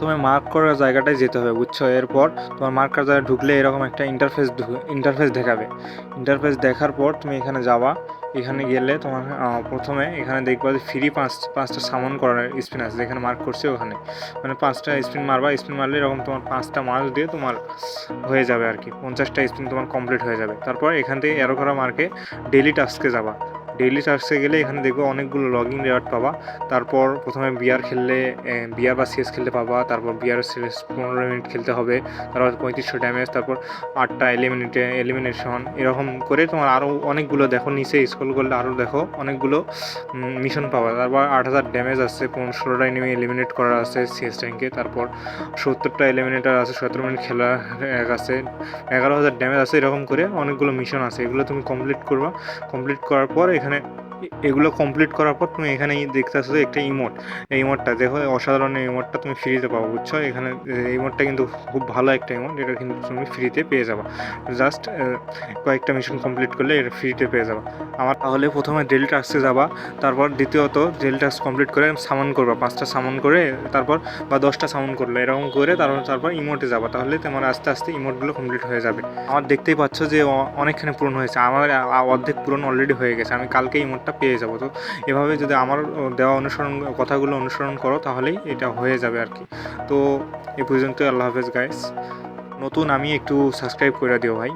তোমার মার্ক করার জায়গাটায় যেতে হবে, বুঝছো? এরপর তোমার মার্ক করার জায়গায় ঢুকলে এরকম একটা ইন্টারফেস দেখাবে। ইন্টারফেস দেখার পর তুমি এখানে যাবা। এখানে গেলে তোমার প্রথমে এখানে দেখবা যে ফ্রি পাঁচটা সামন করার স্পিন আছে, যেখানে মার্ক করছে ওখানে মানে 5টা স্পিন মারবা। স্পিন মারলে এরকম তোমার 5টা মার্ক দিয়ে তোমার হয়ে যাবে আর কি, 50টা স্পিন তোমার কমপ্লিট হয়ে যাবে। তারপর এখান থেকে অ্যারো করা মার্কে ডেইলি টাস্কে যাবা। ডেইলি টাস্কে গেলে এখানে দেখবো অনেকগুলো লগইন রেওয়ার্ড পাবা। তারপর প্রথমে বিয়ার খেললে বিয়ার বা সিএস খেলতে পাবা। তারপর বিয়ার সিএস 15 মিনিট খেলতে হবে, তারপর 3500 ড্যামেজ, তারপর 8টা এলিমিনেশন, এরকম করে তোমার আরও অনেকগুলো দেখো, নিচে স্ক্রল করলে আরও দেখো অনেকগুলো মিশন পাবা। তারপর 8000 ড্যামেজ আছে, 16টা এনিমি এলিমিনেট করার আছে সিএস র্যাঙ্কে। তারপর 70টা এলিমিনেটার আছে, 17 মিনিট খেলা আছে, 11,000 ড্যামেজ আছে। এরকম করে অনেকগুলো মিশন আছে, এগুলো তুমি কমপ্লিট করবা। কমপ্লিট করার পর এখানে এগুলো কমপ্লিট করার পর তুমি এখানে দেখতে আসছো একটা ইমোট। এই ইমোটটা দেখো, অসাধারণ এই ইমোটটা তুমি ফ্রিতে পাবো, বুঝছো? এখানে এই ইমোটটা কিন্তু খুব ভালো একটা ইমোট, এটা কিন্তু তুমি ফ্রিতে পেয়ে যাবা। জাস্ট কয়েকটা মিশন কমপ্লিট করলে এটা ফ্রিতে পেয়ে যাবা। আমার তাহলে প্রথমে ডেইলি টাস্কে যাবা, তারপর দ্বিতীয়ত ডেইলি টাস্ক কমপ্লিট করে সামন করবা, 5টা সামন করে, তারপর বা 10টা সামন করলে এরকম করে তারপর ইমোটে যাবা। তাহলে তোমার আস্তে আস্তে ইমোটগুলো কমপ্লিট হয়ে যাবে। আমার দেখতেই পাচ্ছ যে অনেকখানি পূরণ হয়েছে, আমার অর্ধেক পূরণ অলরেডি হয়ে গেছে। আমি কালকে ইমোটটা পেয়ে যাবো। তো এভাবে যদি আমার দেওয়া কথাগুলো অনুসরণ করো তাহলেই এটা হয়ে যাবে আর কি। তো এ পর্যন্ত, আল্লাহ হাফেজ গাইস। নতুন আমি একটু সাবস্ক্রাইব করে দিও ভাই।